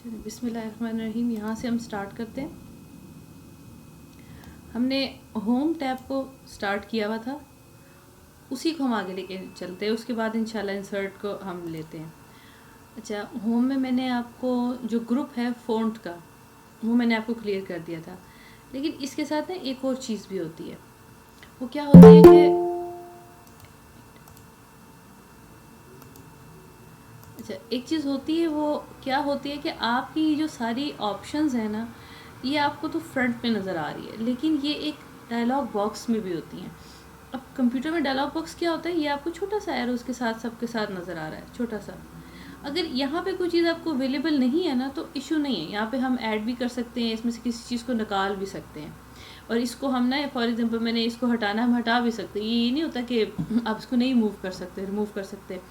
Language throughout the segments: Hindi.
बिस्मिल्लाहिर्रहमानिर्रहीम। यहाँ से हम स्टार्ट करते हैं। हमने होम टैब को स्टार्ट किया हुआ था, उसी को हम आगे लेके चलते हैं। उसके बाद इंशाल्लाह इंसर्ट को हम लेते हैं। अच्छा, होम में मैंने आपको जो ग्रुप है फ़ॉन्ट का, वो मैंने आपको क्लियर कर दिया था। लेकिन इसके साथ ना एक और चीज़ भी होती है। वो क्या होती है कि अच्छा, एक चीज़ होती है, वो क्या होती है कि आपकी जो सारी ऑप्शंस हैं ना, ये आपको तो फ्रंट में नज़र आ रही है, लेकिन ये एक डायलॉग बॉक्स में भी होती हैं। अब कंप्यूटर में डायलॉग बॉक्स क्या होता है, ये आपको छोटा सा एरोज़ के साथ सबके साथ नज़र आ रहा है, छोटा सा। अगर यहाँ पे कोई चीज़ आपको अवेलेबल नहीं है ना, तो इशू नहीं है। यहाँ पे हम ऐड भी कर सकते हैं, इसमें से किसी चीज़ को निकाल भी सकते हैं। और इसको हम ना, फॉर एग्जांपल मैंने इसको हटाना, हम हटा भी सकते हैं। ये नहीं होता कि आप इसको नहीं मूव कर सकते, रिमूव कर सकते।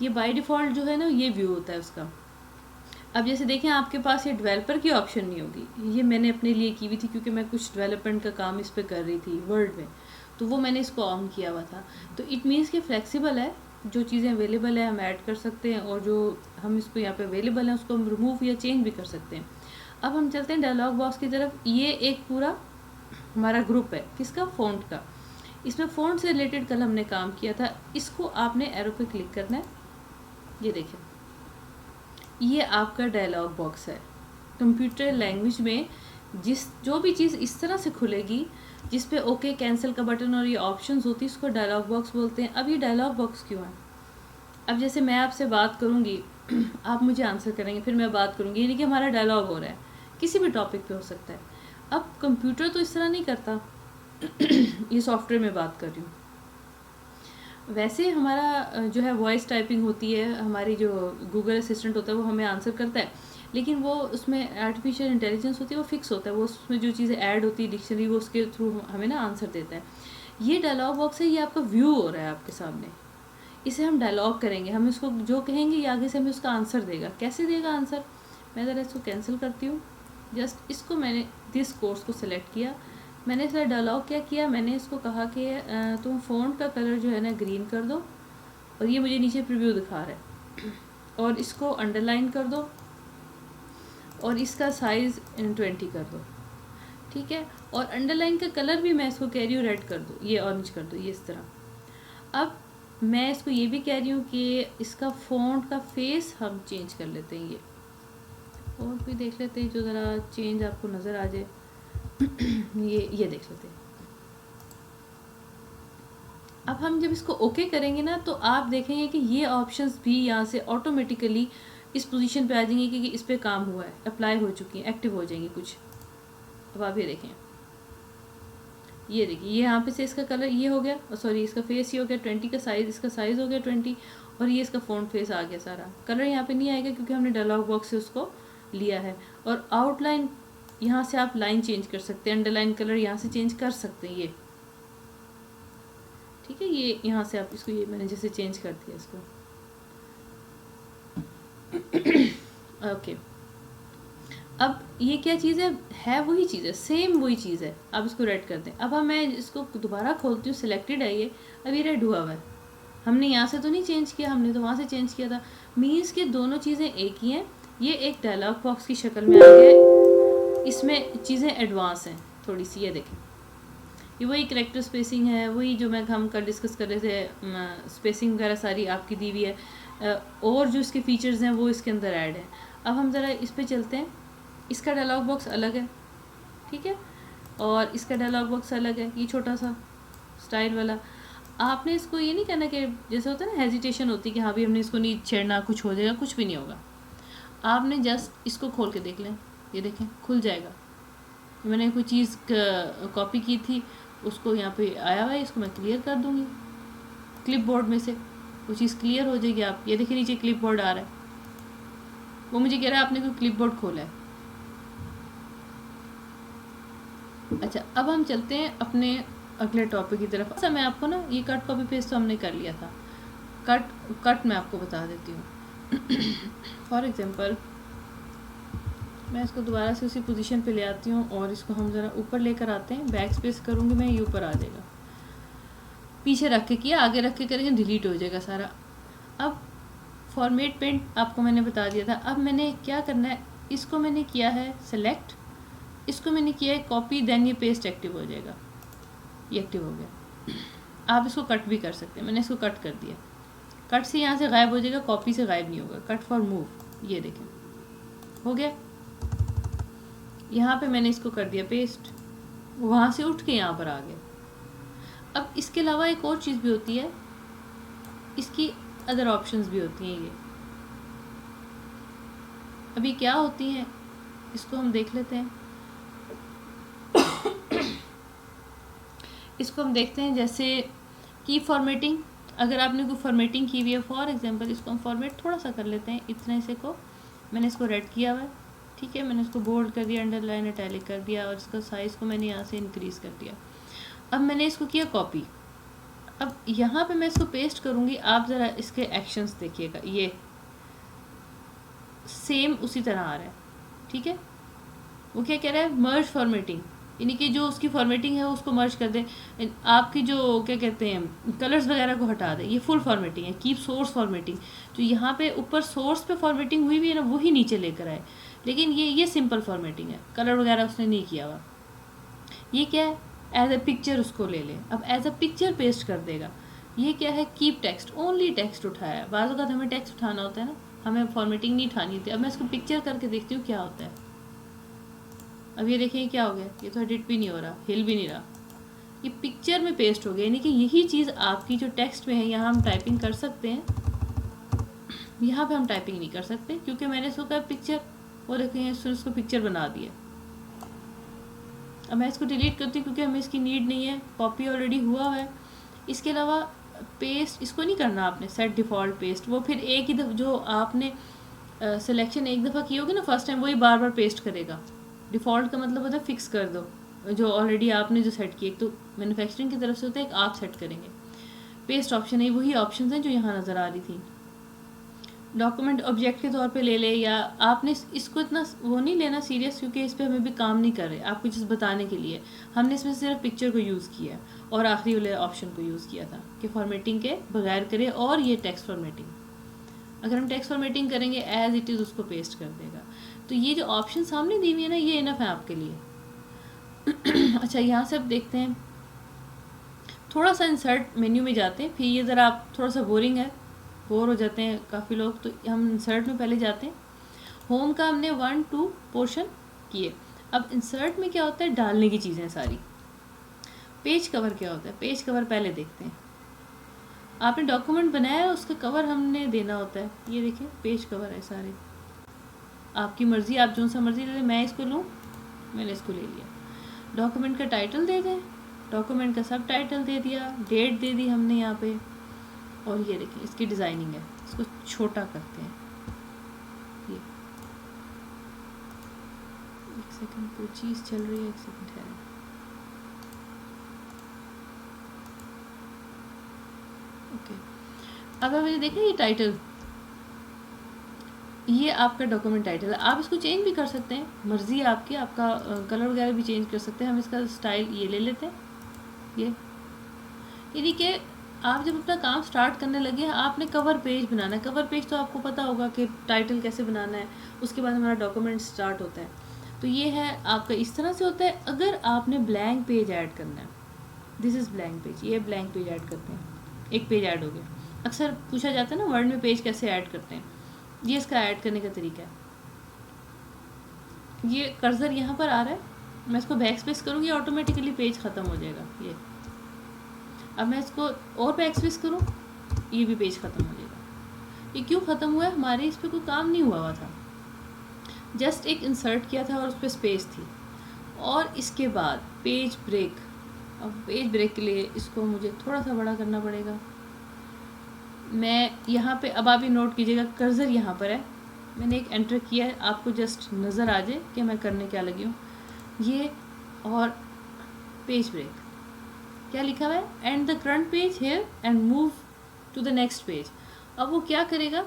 ये बाय डिफ़ॉल्ट जो है ना, ये व्यू होता है उसका। अब जैसे देखें, आपके पास ये डेवलपर की ऑप्शन नहीं होगी। ये मैंने अपने लिए की हुई थी, क्योंकि मैं कुछ डेवलपमेंट का काम इस पर कर रही थी वर्ड में, तो वो मैंने इसको ऑन किया हुआ था। तो इट मीन्स कि फ्लेक्सिबल है, जो चीज़ें अवेलेबल है हम ऐड कर सकते हैं, और जो हम इसको यहाँ पे अवेलेबल है उसको हम रिमूव या चेंज भी कर सकते हैं। अब हम चलते हैं डायलॉग बॉक्स की तरफ। ये एक पूरा हमारा ग्रुप है, किसका, फ़ॉन्ट का। इसमें फ़ॉन्ट से रिलेटेड कल हमने काम किया था। इसको आपने एरो पे क्लिक करना है। ये देखें, ये आपका डायलॉग बॉक्स है। कंप्यूटर लैंग्वेज में जो भी चीज़ इस तरह से खुलेगी, जिस पे ओके कैंसिल का बटन और ये ऑप्शंस होती है, उसको डायलॉग बॉक्स बोलते हैं। अब ये डायलॉग बॉक्स क्यों है? अब जैसे मैं आपसे बात करूँगी, आप मुझे आंसर करेंगे, फिर मैं बात करूँगी, यानी कि हमारा डायलॉग हो रहा है, किसी भी टॉपिक पे हो सकता है। अब कंप्यूटर तो इस तरह नहीं करता। ये सॉफ्टवेयर में बात कर रही हूँ। वैसे हमारा जो है वॉइस टाइपिंग होती है, हमारी जो गूगल असिस्टेंट होता है वो हमें आंसर करता है, लेकिन वो उसमें आर्टिफिशियल इंटेलिजेंस होती है, वो फिक्स होता है। वो उसमें जो चीज़ें ऐड होती है डिक्शनरी, वो उसके थ्रू हमें ना आंसर देता है। ये डायलॉग बॉक्स है, ये आपका व्यू हो रहा है आपके सामने। इसे हम डायलॉग करेंगे, हम इसको जो कहेंगे ये आगे से हमें उसका आंसर देगा। कैसे देगा आंसर? मैं ज़रा इसको कैंसिल करती हूँ। जस्ट इसको मैंने दिस कोर्स को सिलेक्ट किया। मैंने इसका डायलॉग क्या किया, मैंने इसको कहा कि तुम फ़ॉन्ट का कलर जो है ना ग्रीन कर दो, और ये मुझे नीचे प्रीव्यू दिखा रहा है, और इसको अंडरलाइन कर दो, और इसका साइज़ 20 कर दो, ठीक है। और अंडरलाइन का कलर भी मैं इसको कह रही हूँ रेड कर दो, ये ऑरेंज कर दो, ये इस तरह। अब मैं इसको ये भी कह रही हूँ कि इसका फ़ॉन्ट का फेस हम चेंज कर लेते हैं। ये और भी देख लेते हैं जो ज़रा चेंज आपको नज़र आ जाए। ये देख लेते हैं। अब हम जब इसको ओके करेंगे ना, तो आप देखेंगे कि ये ऑप्शंस भी यहाँ से ऑटोमेटिकली इस पोजीशन पे आ जाएंगे कि इस पे काम हुआ है, अप्लाई हो चुकी है, एक्टिव हो जाएंगी कुछ। अब आप ये देखें, ये देखिए, ये यहाँ पे से इसका कलर ये हो गया, और सॉरी इसका फेस ये हो गया 20 का साइज़, इसका साइज़ हो गया 20, और ये इसका फ़ॉन्ट फेस आ गया सारा। कलर यहाँ पे नहीं आएगा क्योंकि हमने डायलॉग बॉक्स से उसको लिया है। और आउटलाइन, यहाँ से आप लाइन चेंज कर सकते हैं, अंडरलाइन कलर यहाँ से चेंज कर सकते हैं, ये ठीक है। ये यहाँ से आप इसको, ये मैंने जैसे चेंज कर दिया इसको, ओके। अब ये क्या चीज़ है वही चीज़ है, सेम वही चीज़ है। अब इसको रेड कर दें। अब मैं इसको दोबारा खोलती हूँ, सिलेक्टेड है ये, अब ये रेड हुआ हुआ है। हमने यहाँ से तो नहीं चेंज किया, हमने तो वहाँ से चेंज किया था। मीन्स कि दोनों चीज़ें एक ही हैं। ये एक डायलॉग बॉक्स की शक्ल में आ गया, इसमें चीज़ें एडवांस हैं थोड़ी सी। ये देखें, ये वही करेक्टर स्पेसिंग है, वही जो हम कल डिस्कस कर रहे थे, स्पेसिंग वगैरह सारी आपकी दी हुई है, और जो इसके फीचर्स हैं वो इसके अंदर ऐड है। अब हम ज़रा इस पर चलते हैं। इसका डायलॉग बॉक्स अलग है, ठीक है, और इसका डायलॉग बॉक्स अलग है, ये छोटा सा स्टाइल वाला। आपने इसको ये नहीं कहना कि जैसे होता है ना, हेजिटेशन होती है कि हाँ भी हमने इसको नहीं छेड़ना, कुछ हो जाएगा, कुछ भी नहीं होगा। आपने जस्ट इसको खोल के देख लें, ये देखें खुल जाएगा। मैंने कोई चीज़ कॉपी की थी, उसको यहाँ पे आया हुआ है, इसको मैं क्लियर कर दूँगी क्लिपबोर्ड में से, वो चीज़ क्लियर हो जाएगी। आप ये देखिए नीचे क्लिपबोर्ड आ रहा है, वो मुझे कह रहा है आपने कोई क्लिपबोर्ड खोला है। अच्छा, अब हम चलते हैं अपने अगले टॉपिक की तरफ। अच्छा, मैं आपको ना ये कट कॉपी पेस्ट तो हमने कर लिया था, कट मैं आपको बता देती हूँ। फॉर एग्जांपल मैं इसको दोबारा से उसी पोजीशन पे ले आती हूँ, और इसको हम ज़रा ऊपर लेकर आते हैं। बैक स्पेस करूँगी मैं, ये ऊपर आ जाएगा। पीछे रख के किया, आगे रख के करेंगे डिलीट हो जाएगा सारा। अब फॉर्मेट पेंट आपको मैंने बता दिया था। अब मैंने क्या करना है, इसको मैंने किया है सेलेक्ट, इसको मैंने किया है कॉपी, देन ये पेस्ट एक्टिव हो जाएगा, ये एक्टिव हो गया। आप इसको कट भी कर सकते हैं, मैंने इसको कट कर दिया, कट से यहाँ से गायब हो जाएगा, कॉपी से गायब नहीं होगा, कट फॉर मूव, ये देखें हो गया। यहाँ पे मैंने इसको कर दिया पेस्ट, वहाँ से उठ के यहाँ पर आ गया। अब इसके अलावा एक और चीज़ भी होती है, इसकी अदर ऑप्शंस भी होती हैं। ये अभी क्या होती हैं इसको हम देख लेते हैं। इसको हम देखते हैं, जैसे की फॉर्मेटिंग, अगर आपने कोई फॉर्मेटिंग की हुई है, फॉर एग्जांपल इसको हम फॉर्मेट थोड़ा सा कर लेते हैं, इतने से को मैंने इसको रेड किया हुआ है, ठीक है, मैंने इसको बोल्ड कर दिया, अंडरलाइन इटैलिक कर दिया, और इसका साइज़ को मैंने यहाँ से इंक्रीज़ कर दिया। अब मैंने इसको किया कॉपी, अब यहाँ पे मैं इसको पेस्ट करूँगी, आप ज़रा इसके एक्शंस देखिएगा, ये सेम उसी तरह आ रहा है, ठीक है। वो क्या कह रहा है, मर्ज फॉर्मेटिंग, यानी कि जो उसकी फॉर्मेटिंग है उसको मर्ज कर दे, आपकी जो क्या कहते हैं कलर्स वगैरह को हटा दे, ये फुल फॉर्मेटिंग है। कीप सोर्स फॉर्मेटिंग, जो यहाँ पे ऊपर सोर्स पे फॉर्मेटिंग हुई भी है ना, वही नीचे लेकर आए, लेकिन ये सिंपल फॉर्मेटिंग है, कलर वगैरह उसने नहीं किया हुआ। ये क्या है, एज अ पिक्चर उसको ले ले, अब एज अ पिक्चर पेस्ट कर देगा। ये क्या है, कीप टेक्स्ट, ओनली टेक्स्ट उठाया, बाज़ वक़्त हमें टेक्स्ट उठाना होता है ना, हमें फॉर्मेटिंग नहीं उठानी होती। अब मैं इसको पिक्चर करके देखती हूँ क्या होता है। अब ये देखिए क्या हो गया, ये तो एडिट भी नहीं हो रहा, हिल भी नहीं रहा, ये पिक्चर में पेस्ट हो गया। यानी कि यही चीज़ आपकी जो टेक्स्ट में है, यहाँ हम टाइपिंग कर सकते हैं, यहाँ पे हम टाइपिंग नहीं कर सकते क्योंकि मैंने इसको कहा पिक्चर, वो देखिए इसको पिक्चर बना दिया। अब मैं इसको डिलीट करती हूँ क्योंकि हमें इसकी नीड नहीं है, कॉपी ऑलरेडी हुआ है। इसके अलावा पेस्ट इसको नहीं करना आपने, सेट डिफ़ॉल्ट पेस्ट, वो फिर एक ही दफ़ा जो आपने सिलेक्शन एक दफ़ा की होगी ना फर्स्ट टाइम, वही बार बार पेस्ट करेगा। डिफ़ॉल्ट का मतलब होता है फिक्स कर दो, जो ऑलरेडी आपने जो सेट किया, एक तो मैन्युफैक्चरिंग की तरफ से होता है, एक आप सेट करेंगे। पेस्ट ऑप्शन है, वही ऑप्शन हैं जो यहाँ नज़र आ रही थी। डॉक्यूमेंट ऑब्जेक्ट के तौर पे ले ले, या आपने इसको इतना वो नहीं लेना सीरियस क्योंकि इस पर हमें भी काम नहीं कर रहे, आपको जिस बताने के लिए हमने इसमें सिर्फ पिक्चर को यूज़ किया और आखिरी वाले ऑप्शन को यूज़ किया था कि फॉर्मेटिंग के बगैर करे, और ये टेक्स्ट फॉर्मेटिंग, अगर हम टेक्स्ट फॉर्मेटिंग करेंगे एज इट इज़ उसको पेस्ट कर देगा। तो ये जो ऑप्शन सामने दी हुई है ना, ये इनफ है आपके लिए। अच्छा, यहाँ से अब देखते हैं, थोड़ा सा इंसर्ट मेन्यू में जाते हैं, फिर ये ज़रा आप थोड़ा सा बोरिंग है, बोर हो जाते हैं काफ़ी लोग, तो हम इंसर्ट में पहले जाते हैं। होम का हमने 1-2 पोर्शन किए। अब इंसर्ट में क्या होता है, डालने की चीज़ें सारी। पेज कवर क्या होता है, पेज कवर पहले देखते हैं। आपने डॉक्यूमेंट बनाया है, उसका कवर हमने देना होता है, ये देखिए पेज कवर है सारे, आपकी मर्ज़ी, आप जो सा मर्ज़ी ले लें, मैं इसको लूँ, मैंने इसको ले लिया। डॉक्यूमेंट का टाइटल दे दें, डॉक्यूमेंट का सब टाइटल दे दिया, डेट दे दी हमने यहाँ पे, और ये देखिए इसकी डिज़ाइनिंग है, इसको छोटा करते हैं। ये एक सेकंड, कोई चीज़ चल रही है, एक सेकंड है। ओके, अब आप ये देखें, ये टाइटल, ये आपका डॉक्यूमेंट टाइटल है। आप इसको चेंज भी कर सकते हैं, मर्ज़ी है आपकी, आपका कलर वगैरह भी चेंज कर सकते हैं। हम इसका स्टाइल ये ले लेते हैं, ये यानी कि आप जब अपना काम स्टार्ट करने लगे हैं, आपने कवर पेज बनाना है। कवर पेज तो आपको पता होगा कि टाइटल कैसे बनाना है, उसके बाद हमारा डॉक्यूमेंट स्टार्ट होता है। तो ये है आपका, इस तरह से होता है। अगर आपने ब्लैंक पेज ऐड करना है, दिस इज़ ब्लैंक पेज, ये ब्लैंक पेज ऐड करते हैं, एक पेज ऐड हो गया। अक्सर पूछा जाता है ना वर्ड में पेज कैसे ऐड करते हैं, ये इसका ऐड करने का तरीका है। ये कर्सर यहाँ पर आ रहा है, मैं इसको बैक स्पेस करूँगी, ऑटोमेटिकली पेज ख़त्म हो जाएगा। ये अब मैं इसको और बैक स्पेस करूँ, ये भी पेज ख़त्म हो जाएगा। ये क्यों ख़त्म हुआ है, हमारे इस पर कोई काम नहीं हुआ था, जस्ट एक इंसर्ट किया था और उस पर स्पेस थी। और इसके बाद पेज ब्रेक, अब पेज ब्रेक के लिए इसको मुझे थोड़ा सा बड़ा करना पड़ेगा। मैं यहाँ पे, अब आप ये नोट कीजिएगा, कर्सर यहाँ पर है, मैंने एक एंटर किया है, आपको जस्ट नज़र आ जाए कि मैं करने क्या लगी हूँ। ये और पेज ब्रेक, क्या लिखा हुआ है, and the current page here and move to the next page. अब वो क्या करेगा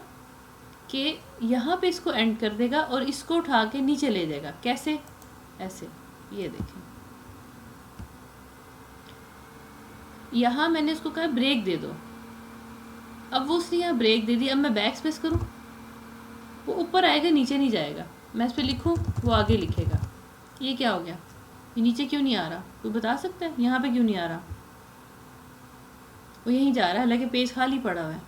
कि यहाँ पे इसको एंड कर देगा और इसको उठा के नीचे ले जाएगा। कैसे, ऐसे, ये देखें, यहाँ मैंने इसको कहा ब्रेक दे दो, अब वो उसने यहाँ ब्रेक दे दी। अब मैं बैक स्पेस करूँ, वो ऊपर आएगा, नीचे नहीं जाएगा। मैं इस पर लिखूँ वो आगे लिखेगा। ये क्या हो गया, ये नीचे क्यों नहीं आ रहा, कोई बता सकता है यहाँ पे क्यों नहीं आ रहा? वो यहीं जा रहा है, हालांकि पेज खाली पड़ा हुआ है।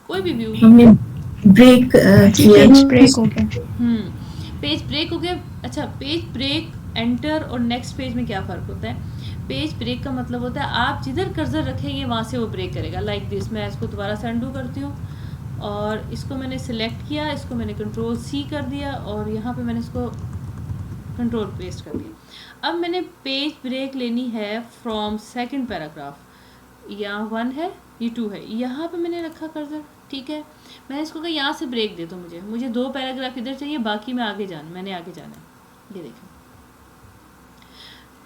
कोई भी व्यू, हमने ब्रेक किया पेज ब्रेक हो गया। पेज ब्रेक हो गया। अच्छा, पेज ब्रेक, एंटर और नेक्स्ट पेज में क्या फ़र्क होता है? पेज ब्रेक का मतलब होता है आप जिधर कर्सर रखेंगे वहाँ से वो ब्रेक करेगा, लाइक दिस। मैं इसको दोबारा से अंडू करती हूँ और इसको मैंने सिलेक्ट किया, इसको मैंने कंट्रोल सी कर दिया और यहाँ पे मैंने इसको कंट्रोल पेस्ट कर दिया। अब मैंने पेज ब्रेक लेनी है फ्रॉम सेकंड पैराग्राफ, यहाँ 1 है, ये 2 है, यहाँ पे मैंने रखा कर्सर, ठीक है। मैंने इसको कहा यहाँ से ब्रेक दे दो, मुझे 2 पैराग्राफ इधर चाहिए, बाकी मैं आगे जाना, मैंने आगे जाना है। ये देखें,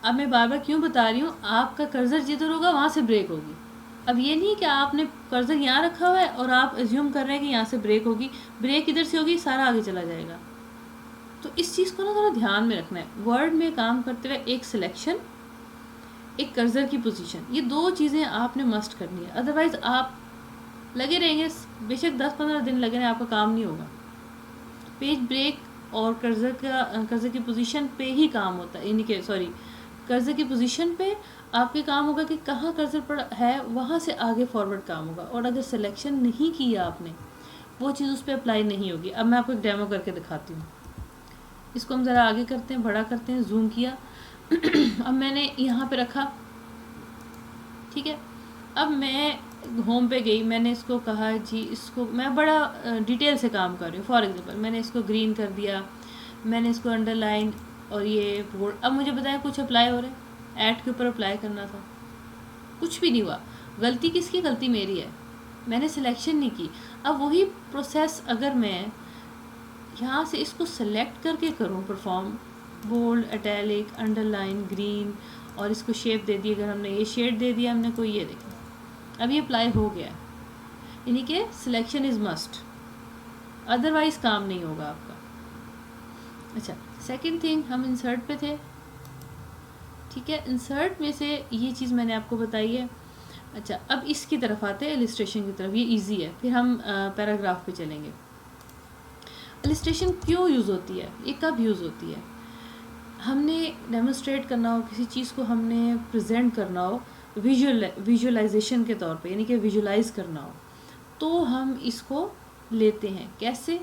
अब मैं बार बार क्यों बता रही हूँ, आपका कर्सर जिधर होगा वहाँ से ब्रेक होगी। अब ये नहीं कि आपने कर्सर यहाँ रखा हुआ है और आप एज्यूम कर रहे हैं कि यहाँ से ब्रेक होगी, ब्रेक इधर से होगी, सारा आगे चला जाएगा। तो इस चीज़ को ना थोड़ा ध्यान में रखना है। वर्ड में काम करते हुए एक सिलेक्शन, एक कर्सर की पोजीशन, ये 2 चीज़ें आपने मस्ट करनी है, अदरवाइज़ आप लगे रहेंगे, बेशक 10-15 दिन लगे रहें, आपका काम नहीं होगा। पेज ब्रेक और कर्सर की पोजीशन पे ही काम होता है, यानी कि सॉरी, कर्सर की पोजीशन पे आपके काम होगा कि कहाँ कर्सर पर है, वहाँ से आगे फॉरवर्ड काम होगा। और अगर सिलेक्शन नहीं किया आपने, वो चीज़ उस पर अप्लाई नहीं होगी। अब मैं आपको एक डेमो करके दिखाती हूँ। इसको हम ज़रा आगे करते हैं, बड़ा करते हैं, जूम किया। अब मैंने यहाँ पे रखा, ठीक है। अब मैं होम पे गई, मैंने इसको कहा जी, इसको मैं बड़ा डिटेल से काम कर रही हूँ। फॉर एग्जांपल मैंने इसको ग्रीन कर दिया, मैंने इसको अंडरलाइन और ये बोल्ड। अब मुझे बताया कुछ अप्लाई हो रहा है, ऐड के ऊपर अप्लाई करना था, कुछ भी नहीं हुआ। गलती किसकी? गलती मेरी है, मैंने सिलेक्शन नहीं की। अब वही प्रोसेस अगर मैं यहाँ से इसको सेलेक्ट करके करूँ, perform, bold, italic, underline, green, और इसको शेप दे दी, अगर हमने ये शेड दे दिया हमने कोई, ये देखें अब ये अप्लाई हो गया। यानी कि सिलेक्शन इज़ मस्ट, अदरवाइज़ काम नहीं होगा आपका। अच्छा, सेकंड थिंग, हम इंसर्ट पे थे, ठीक है। इंसर्ट में से ये चीज़ मैंने आपको बताई है। अच्छा, अब इसकी तरफ आते हैं, इलिस्ट्रेशन की तरफ। ये इजी है, फिर हम पैराग्राफ पे चलेंगे। इलिस्ट्रेशन क्यों यूज़ होती है, ये कब यूज़ होती है? हमने डेमोन्स्ट्रेट करना हो, किसी चीज़ को हमने प्रेजेंट करना हो विजुअलाइजेशन के तौर पे, यानी कि विजुलाइज करना हो, तो हम इसको लेते हैं। कैसे?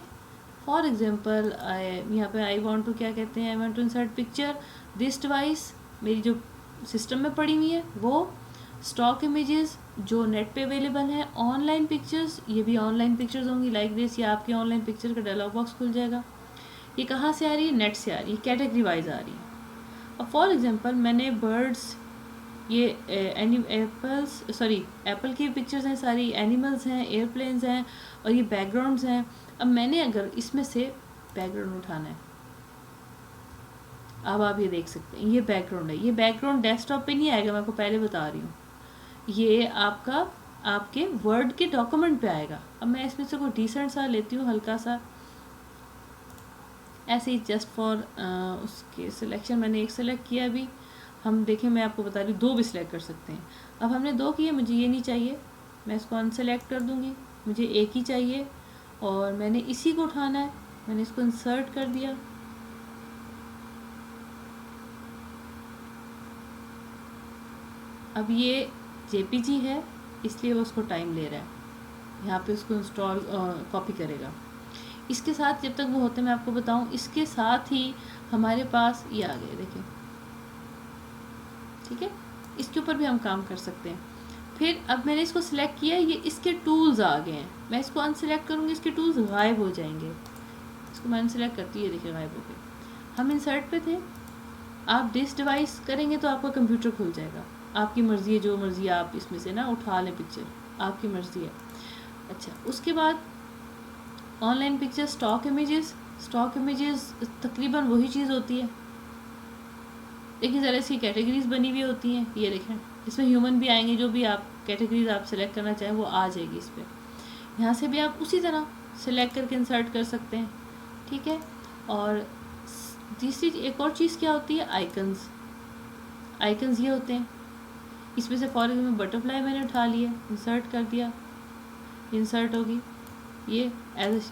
फॉर एग्जांपल यहाँ पे आई वांट टू, क्या कहते हैं, I want to insert picture this device, मेरी जो सिस्टम में पड़ी हुई है वो, स्टॉक इमेजेस जो नेट पे अवेलेबल हैं, ऑनलाइन पिक्चर्स, ये भी ऑनलाइन पिक्चर्स होंगी लाइक दिस, या आपके ऑनलाइन पिक्चर का डायलॉग बॉक्स खुल जाएगा। ये कहाँ से आ रही है? नेट से आ रही है, कैटेगरी वाइज आ रही है। अब फॉर एग्जांपल मैंने बर्ड्स, ये एप्पल की पिक्चर्स हैं, सारी एनिमल्स हैं, एयरप्लेन्स हैं, और ये बैकग्राउंड्स हैं। अब मैंने अगर इसमें से बैकग्राउंड उठाना है, अब आप ये देख सकते हैं, ये बैकग्राउंड है। ये बैकग्राउंड डेस्कटॉप पे नहीं आएगा, मैं आपको पहले बता रही हूँ, ये आपका आपके वर्ड के डॉक्यूमेंट पे आएगा। अब मैं इसमें से कोई डिसेंट सा लेती हूँ, हल्का सा, ऐसे ही जस्ट फॉर उसके सिलेक्शन। मैंने एक सिलेक्ट किया अभी, हम देखें, मैं आपको बता रही हूँ 2 भी सिलेक्ट कर सकते हैं। अब हमने 2 किए, मुझे ये नहीं चाहिए, मैं इसको अनसेलेक्ट कर दूँगी, मुझे एक ही चाहिए और मैंने इसी को उठाना है, मैंने इसको इंसर्ट कर दिया। अब ये जेपीजी है, इसलिए वो उसको टाइम ले रहा है, यहाँ पे उसको इंस्टॉल कॉपी करेगा। इसके साथ जब तक वो होते मैं आपको बताऊं, इसके साथ ही हमारे पास ये आ गए, देखिए, ठीक है। इसके ऊपर भी हम काम कर सकते हैं। फिर अब मैंने इसको सिलेक्ट किया, ये इसके टूल्स आ गए हैं, मैं इसको अनसेलेक्ट करूँगी, इसके टूल्स गायब हो जाएंगे। इसको मैं अनसेलेक्ट करती हूँ, ये देखिए गायब हो गए। हम इंसर्ट पे थे, आप डिस डिवाइस करेंगे तो आपका कंप्यूटर खुल जाएगा, आपकी मर्ज़ी है, जो मर्ज़ी आप इसमें से ना उठा लें पिक्चर, आपकी मर्ज़ी है। अच्छा, उसके बाद ऑनलाइन पिक्चर, स्टॉक इमेजेस तकरीबन वही चीज़ होती है, देखिए ज़रा इसकी कैटेगरीज बनी हुई होती हैं, ये देखें, इसमें ह्यूमन भी आएंगे, जो भी आप कैटेगरीज आप सेलेक्ट करना चाहें वो आ जाएगी इस पर। यहाँ से भी आप उसी तरह सेलेक्ट करके इंसर्ट कर सकते हैं, ठीक है। और तीसरी एक और चीज़ क्या होती है, आइकन्स ये होते हैं। इसमें से फॉर एग्जाम्पल बटरफ्लाई मैंने उठा लिया, इंसर्ट कर दिया, इंसर्ट होगी, ये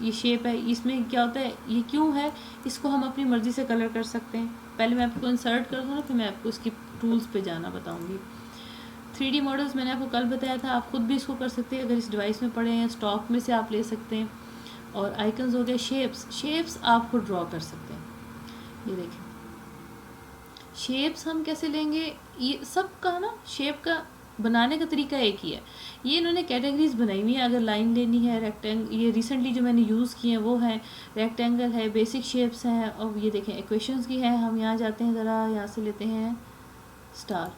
ये शेप है, इसमें क्या होता है, ये क्यों है, इसको हम अपनी मर्ज़ी से कलर कर सकते हैं। पहले मैं आपको इंसर्ट कर दूँ ना, फिर मैं आपको इसकी टूल्स पे जाना बताऊँगी। 3D मॉडल्स मैंने आपको कल बताया था, आप खुद भी इसको कर सकते हैं, अगर इस डिवाइस में पड़े हैं, स्टॉक में से आप ले सकते हैं। और आइकन्स हो गए, शेप्स आप खुद ड्रॉ कर सकते हैं। ये देखिए शेप्स हम कैसे लेंगे, ये सब का ना शेप का बनाने का तरीका एक ही है। ये इन्होंने कैटेगरीज बनाई हुई है, अगर लाइन लेनी है, रेक्टेंगल, ये रिसेंटली जो मैंने यूज़ किए हैं वो है रेक्टेंगल है, बेसिक शेप्स हैं, और ये देखें इक्वेशंस की है। हम यहाँ जाते हैं, ज़रा यहाँ से लेते हैं स्टार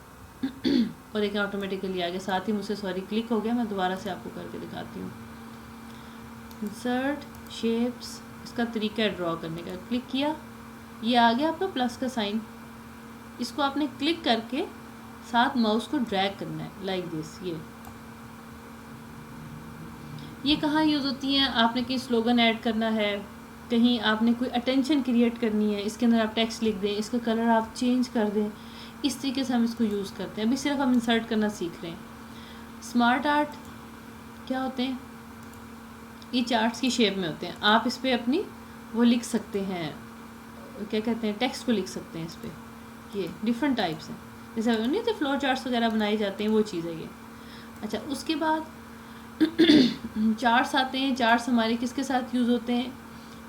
और एक ऑटोमेटिकली आ गया, साथ ही मुझसे सॉरी क्लिक हो गया, मैं दोबारा से आपको करके दिखाती हूँ। इंसर्ट शेप्स, इसका तरीका है ड्रॉ करने का, क्लिक किया, ये आ गया आपका प्लस का साइन। इसको आपने क्लिक करके साथ माउस को ड्रैग करना है लाइक दिस। ये कहाँ यूज़ होती हैं, आपने कहीं स्लोगन ऐड करना है, कहीं आपने कोई अटेंशन क्रिएट करनी है, इसके अंदर आप टेक्स्ट लिख दें, इसका कलर आप चेंज कर दें, इस तरीके से हम इसको यूज़ करते हैं। अभी सिर्फ हम इंसर्ट करना सीख रहे हैं। स्मार्ट आर्ट क्या होते हैं, ये चार्ट्स की शेप में होते हैं, आप इस पर अपनी वो लिख सकते हैं, क्या कहते हैं, टेक्स्ट को लिख सकते हैं इस पर। ये डिफरेंट टाइप्स हैं, जैसे नहीं होते फ्लोर चार्ट्स वगैरह बनाए जाते हैं, वो चीज़ है ये। अच्छा, उसके बाद चार्ट्स आते हैं। चार्ट्स हमारे किसके साथ यूज़ होते हैं,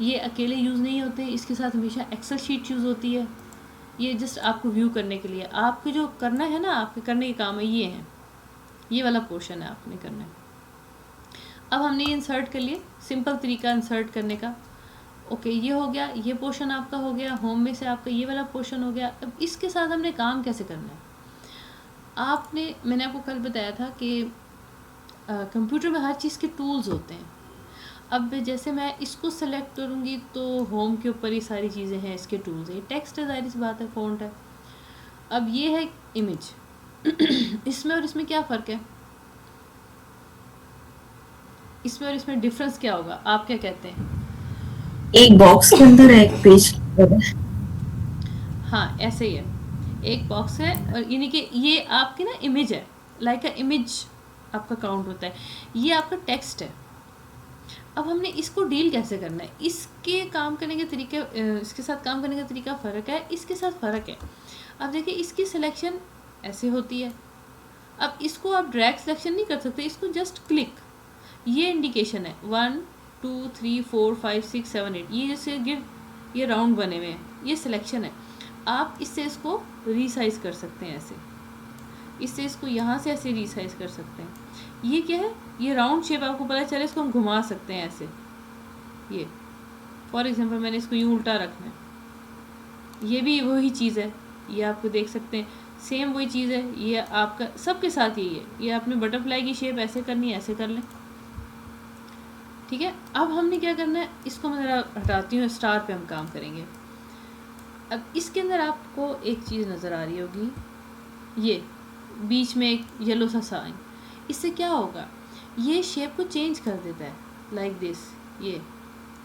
ये अकेले यूज़ नहीं होते, इसके साथ हमेशा एक्सेल शीट यूज़ होती है। ये जस्ट आपको व्यू करने के लिए, आपको जो करना है ना, आपके करने के काम है ये है, ये वाला पोर्शन है आपने करना है। अब हमने ये इंसर्ट कर लिए, सिंपल तरीका इंसर्ट करने का। ओके, ये हो गया, ये पोर्शन आपका हो गया, होम में से आपका ये वाला पोर्शन हो गया। अब इसके साथ हमने काम कैसे करना है, मैंने आपको कल बताया था कि कंप्यूटर में हर चीज़ के टूल्स होते हैं। अब जैसे मैं इसको सेलेक्ट करूँगी तो होम के ऊपर ये सारी चीज़ें हैं, इसके टूल्स हैं, टेक्स्ट है, जाहिर सी बात है, फ़ॉन्ट है। अब ये है इमेज इसमें और इसमें क्या फ़र्क है, इसमें और इसमें डिफरेंस क्या होगा, आप क्या कहते हैं? एक बॉक्स के अंदर है, एक पेज के अंदर है। हाँ, ऐसे ही है, एक बॉक्स है, और यानी कि ये आपकी ना इमेज है, लाइक अ इमेज आपका काउंट होता है, ये आपका टेक्स्ट है। अब हमने इसको डील कैसे करना है, इसके काम करने के तरीके, इसके साथ काम करने का तरीका फ़र्क है, इसके साथ फ़र्क है। अब देखिए इसकी सिलेक्शन ऐसे होती है, अब इसको आप ड्रैग सिलेक्शन नहीं कर सकते, इसको जस्ट क्लिक, ये इंडिकेशन है 1 2 3 4 5 6 7 8, ये जैसे ये राउंड बने हुए हैं, ये सिलेक्शन है। आप इससे इसको रीसाइज कर सकते हैं, ऐसे इससे इसको यहाँ से ऐसे रीसाइज कर सकते हैं। ये क्या है, ये राउंड शेप आपको पता चले, इसको हम घुमा सकते हैं ऐसे। ये फॉर एग्जांपल मैंने इसको यूँ उल्टा रखना है, ये भी वही चीज़ है, ये आपको देख सकते हैं, सेम वही चीज़ है, ये आपका सबके साथ यही है। ये आपने बटरफ्लाई की शेप ऐसे करनी है, ऐसे कर लें, ठीक है। अब हमने क्या करना है, इसको मैं ज़रा हटाती हूँ, स्टार पे हम काम करेंगे। अब इसके अंदर आपको एक चीज़ नज़र आ रही होगी, ये बीच में एक येलो सा साइन, इससे क्या होगा, ये शेप को चेंज कर देता है लाइक दिस। ये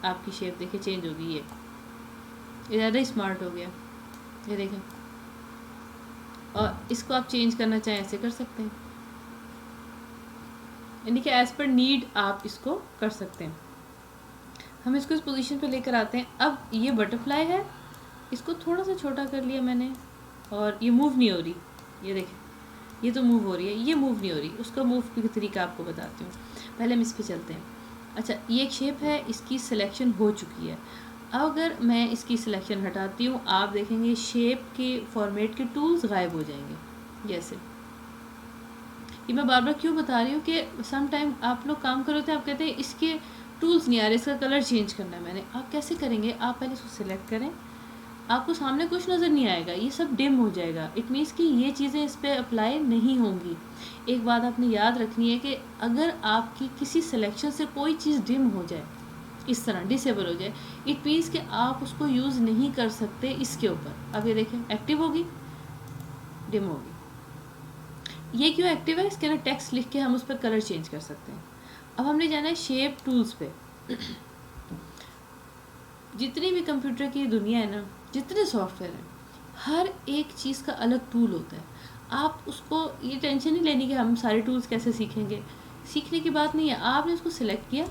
आपकी शेप देखिए चेंज होगी, ये ज़्यादा स्मार्ट हो गया, ये देखें। और इसको आप चेंज करना चाहें ऐसे कर सकते हैं, यानी कि एज़ पर नीड आप इसको कर सकते हैं। हम इसको इस पोजीशन पे लेकर आते हैं। अब ये बटरफ्लाई है, इसको थोड़ा सा छोटा कर लिया मैंने, और ये मूव नहीं हो रही, ये देखें, ये तो मूव हो रही है, ये मूव नहीं हो रही, उसका मूव का तरीका आपको बताती हूँ। पहले हम इस पर चलते हैं। अच्छा, ये एक शेप है, इसकी सिलेक्शन हो चुकी है। अगर मैं इसकी सिलेक्शन हटाती हूँ, आप देखेंगे शेप के फॉर्मेट के टूल्स गायब हो जाएंगे। जैसे ये मैं बार बार क्यों बता रही हूँ कि सम टाइम आप लोग काम कर रहे हैं, आप कहते हैं इसके टूल्स नहीं आ रहे, इसका कलर चेंज करना है मैंने। आप कैसे करेंगे, आप पहले इसको सिलेक्ट करें, आपको सामने कुछ नज़र नहीं आएगा, ये सब डिम हो जाएगा, इट मीन्स कि ये चीज़ें इस पर अप्लाई नहीं होंगी। एक बात आपने याद रखनी है कि अगर आपकी किसी सिलेक्शन से कोई चीज़ डिम हो जाए, इस तरह डिसेबल हो जाए, इट मीन्स कि आप उसको यूज़ नहीं कर सकते इसके ऊपर। अब ये देखें, एक्टिव होगी, डिम होगी। ये क्यों एक्टिव है, इसके अंदर टेक्स्ट लिख के हम उस पर कलर चेंज कर सकते हैं। अब हमने जाना है शेप टूल्स पे। जितनी भी कंप्यूटर की दुनिया है ना, जितने सॉफ्टवेयर हैं, हर एक चीज़ का अलग टूल होता है। आप उसको ये टेंशन नहीं लेनी कि हम सारे टूल्स कैसे सीखेंगे, सीखने की बात नहीं है। आपने इसको सिलेक्ट किया,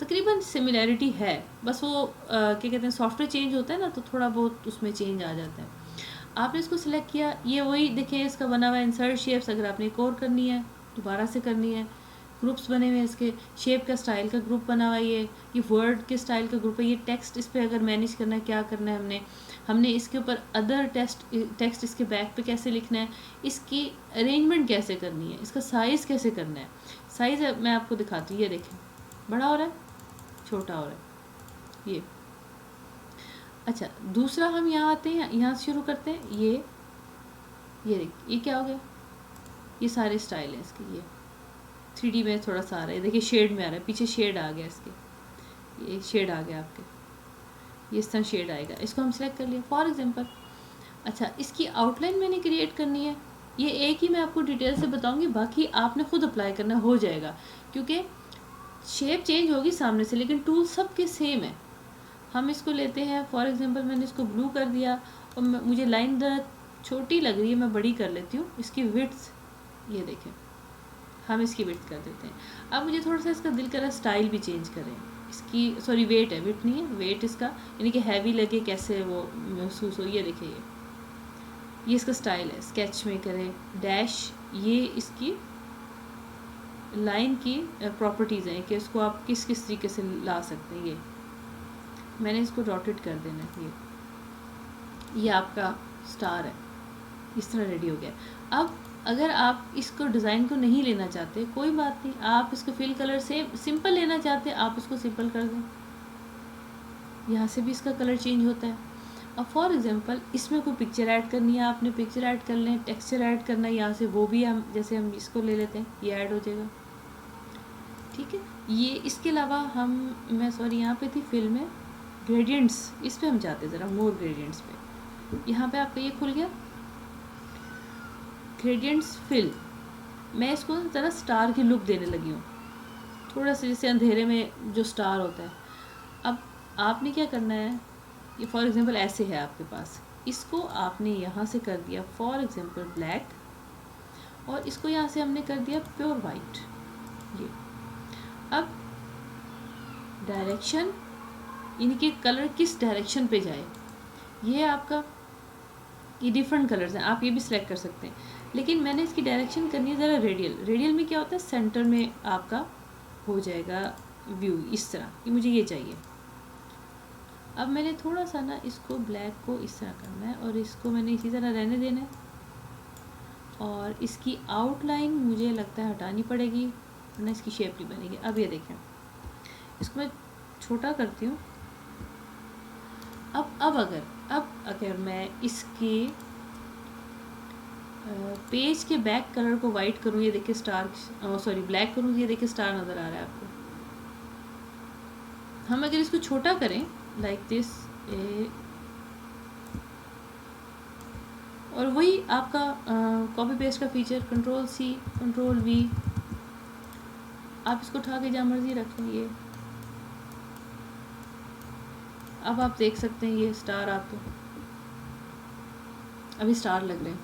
तकरीबन सिमिलैरिटी है, बस वो क्या कहते हैं, सॉफ्टवेयर चेंज होता है ना, तो थोड़ा बहुत उसमें चेंज आ जाता है। आपने इसको सिलेक्ट किया, ये वही देखिए इसका बना हुआ है इंसर्ट शेप्स। अगर आपने एक और करनी है दोबारा से करनी है, ग्रुप्स बने हुए हैं इसके, शेप का स्टाइल का ग्रुप बना हुआ है, ये वर्ड के स्टाइल का ग्रुप है, ये टेक्स्ट इस पर अगर मैनेज करना है क्या करना है हमने इसके ऊपर अदर टेक्स्ट इसके बैक पे कैसे लिखना है, इसकी अरेंजमेंट कैसे करनी है, इसका साइज़ कैसे करना है। साइज़ मैं आपको दिखाती हूँ, ये देखें बड़ा हो रहा है, छोटा हो रहा है ये। अच्छा, दूसरा हम यहाँ आते हैं, यहाँ से शुरू करते हैं। ये देख, ये क्या हो गया, ये सारे स्टाइल हैं इसके। ये 3D में थोड़ा सा आ रहा है, देखिए शेड में आ रहा है, पीछे शेड आ गया इसके, ये शेड आ गया आपके, ये इस तरह शेड आएगा। इसको हम सेलेक्ट कर लिया फॉर एग्जांपल। अच्छा, इसकी आउटलाइन मैंने क्रिएट करनी है, ये एक ही मैं आपको डिटेल से बताऊंगी, बाकी आपने खुद अप्लाई करना हो जाएगा, क्योंकि शेप चेंज होगी सामने से, लेकिन टूल सबके सेम है। हम इसको लेते हैं फॉर एग्जांपल, मैंने इसको ब्लू कर दिया, और मुझे लाइन छोटी लग रही है, मैं बड़ी कर लेती हूँ। इसकी विड्थ ये देखें, हम इसकी विड्थ कर देते हैं। अब मुझे थोड़ा सा इसका दिल कर रहा है स्टाइल भी चेंज करें इसकी, सॉरी वेट है, विड्थ नहीं है, वेट इसका, यानी कि हैवी लगे, कैसे वो महसूस हो। ये देखिए, ये इसका स्टाइल है, स्केच में करें डैश, ये इसकी लाइन की प्रॉपर्टीज़ हैं कि इसको आप किस किस तरीके से ला सकते हैं। ये मैंने इसको डॉटेड कर देना है, ये आपका स्टार है, इस तरह रेडी हो गया। अब अगर आप इसको डिज़ाइन को नहीं लेना चाहते, कोई बात नहीं, आप इसको फिल कलर से सिंपल लेना चाहते हैं, आप इसको सिंपल कर दें, यहाँ से भी इसका कलर चेंज होता है। अब फॉर एग्जांपल इसमें कोई पिक्चर ऐड करनी है, आपने पिक्चर ऐड कर लें, टेक्सचर ऐड करना है, यहाँ से वो भी हम, जैसे हम इसको ले लेते हैं, ये ऐड हो जाएगा, ठीक है। ये इसके अलावा मैं सॉरी यहाँ पे थी फिल में, ग्रेडियंट्स, इस पर हम जाते ज़रा मोर ग्रेडियंट्स पे। यहाँ पे आपका ये खुल गया ग्रेडियंट्स फिल। मैं इसको ज़रा स्टार की लुक देने लगी हूँ, थोड़ा सा जैसे अंधेरे में जो स्टार होता है। अब आपने क्या करना है, ये फॉर एग्जांपल ऐसे है आपके पास, इसको आपने यहाँ से कर दिया फॉर एग्जांपल ब्लैक, और इसको यहाँ से हमने कर दिया प्योर वाइट। ये अब डायरेक्शन, इनके कलर किस डायरेक्शन पे जाए, ये आपका, ये डिफरेंट कलर्स हैं, आप ये भी सिलेक्ट कर सकते हैं, लेकिन मैंने इसकी डायरेक्शन करनी है ज़रा रेडियल। रेडियल में क्या होता है, सेंटर में आपका हो जाएगा व्यू इस तरह, कि मुझे ये चाहिए। अब मैंने थोड़ा सा ना इसको ब्लैक को इस तरह करना है, और इसको मैंने इसी तरह रहने देना है, और इसकी आउटलाइन मुझे लगता है हटानी पड़ेगी, वरना इसकी शेप नहीं बनेगी। अब ये देखें, इसको मैं छोटा करती हूँ। अब अगर मैं इसके पेज के बैक कलर को वाइट करूँ, ये देखिए स्टार, सॉरी ब्लैक करूँ, ये देखिए स्टार नज़र आ रहा है आपको। हम अगर इसको छोटा करें लाइक दिस, और वही आपका कॉपी पेस्ट का फीचर, Ctrl+C Ctrl+V, आप इसको उठा के जहाँ मर्जी रखें। ये अब आप देख सकते हैं ये स्टार आपको अभी स्टार लग रहे हैं।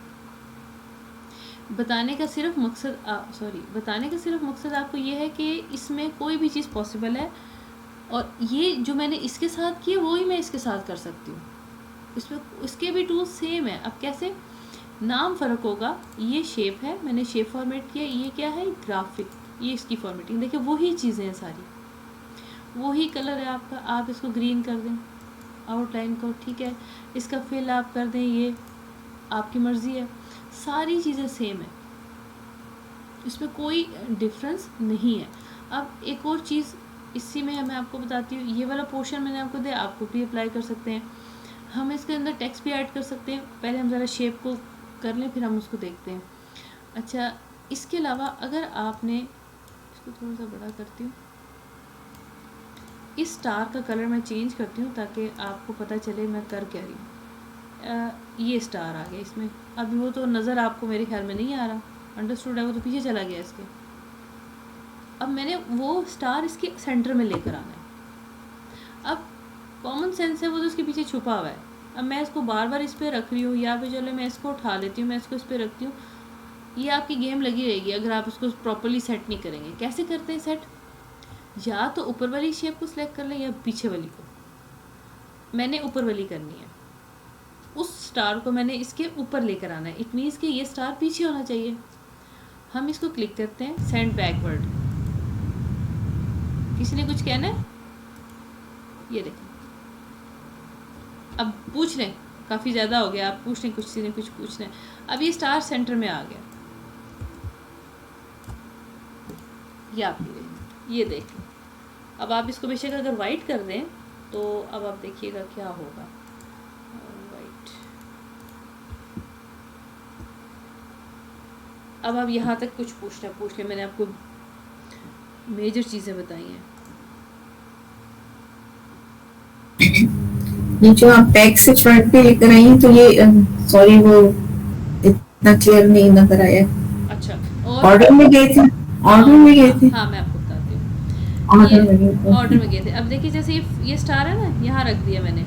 बताने का सिर्फ मकसद आपको ये है कि इसमें कोई भी चीज़ पॉसिबल है, और ये जो मैंने इसके साथ किया वही मैं इसके साथ कर सकती हूँ। इसमें इसके भी टूल्स सेम है। अब कैसे, नाम फ़र्क होगा, ये शेप है, मैंने शेप फॉर्मेट किया, ये क्या है ग्राफिक, ये इसकी फॉर्मेटिंग, देखिए वही चीज़ें हैं सारी, वही कलर है आपका। आप इसको ग्रीन कर दें आउटलाइन को, ठीक है, इसका फिल आप कर दें, ये आपकी मर्ज़ी है, सारी चीज़ें सेम है, इसमें कोई डिफरेंस नहीं है। अब एक और चीज़ इसी में मैं आपको बताती हूँ, ये वाला पोर्शन मैंने आपको दिया, आपको भी अप्लाई कर सकते हैं। हम इसके अंदर टेक्स्ट भी ऐड कर सकते हैं, पहले हम ज़रा शेप को कर लें, फिर हम उसको देखते हैं। अच्छा, इसके अलावा अगर आपने, इसको थोड़ा सा बड़ा करती हूँ, इस स्टार का कलर मैं चेंज करती हूँ ताकि आपको पता चले मैं कर क्या रही हूँ। ये स्टार आ गया इसमें, अभी वो तो नज़र आपको मेरे ख्याल में नहीं आ रहा, अंडरस्टूड है, वो तो पीछे चला गया इसके। अब मैंने वो स्टार इसके सेंटर में लेकर आना है। अब कॉमन सेंस है वो तो इसके पीछे छुपा हुआ है। अब मैं इसको बार बार इस पर रख रही हूँ, या फिर चलो मैं इसको उठा लेती हूँ, मैं इसको इस पर रखती हूँ, ये आपकी गेम लगी रहेगी अगर आप इसको प्रॉपर्ली सेट नहीं करेंगे। कैसे करते हैं सेट, या तो ऊपर वाली शेप को सिलेक्ट कर लें या पीछे वाली को। मैंने ऊपर वाली करनी है, उस स्टार को मैंने इसके ऊपर लेकर आना है। इट मीन्स कि ये स्टार पीछे होना चाहिए। हम इसको क्लिक करते हैं, सेंड बैकवर्ड। किसी ने कुछ कहना है? ये देखें, अब पूछ लें, काफ़ी ज़्यादा हो गया, आप पूछ लें, किसी ने कुछ पूछना है। अब ये स्टार सेंटर में आ गया, ये देख लो। अब आप इसको बेशक अगर वाइट कर दें तो अब आप देखिएगा क्या होगा। वाइट, अब आप यहाँ तक कुछ पूछ लें, मैंने आपको मेजर चीज़ें बताई हैं। ये जो आप बैक से फ्रंट पे लेकर आई हैं तो ये सॉरी वो इतना क्लियर नहीं नजर आया। अच्छा, और ऑर्डर में गए थे, ऑर्डर में गए थे, हाँ मैं आपको बताती हूँ। ऑर्डर में गए थे, ऑर्डर में गए थे। अब देखिए जैसे ये स्टार है ना, यहाँ रख दिया मैंने।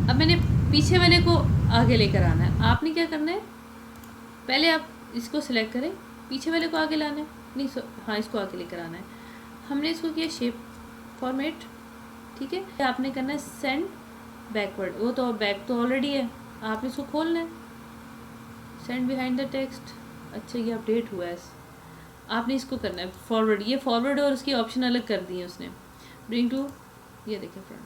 अब मैंने पीछे वाले को आगे लेकर आना है। आपने क्या करना है, पहले आप इसको सिलेक्ट करें, पीछे वाले को आगे लाना है, नहीं हाँ इसको आगे लेकर आना है। हमने इसको किया शेप फॉर्मेट, ठीक है। आपने करना है सेंड बैकवर्ड, वो तो बैक तो ऑलरेडी है, आपने इसको खोलना है। सेंड बिहाइंड द टेक्स्ट, अच्छा ये अपडेट हुआ है, आपने इसको करना है फॉरवर्ड। ये फॉरवर्ड और उसकी ऑप्शन अलग कर दी है उसने। ब्रिंग टू, ये देखें फ्रंट,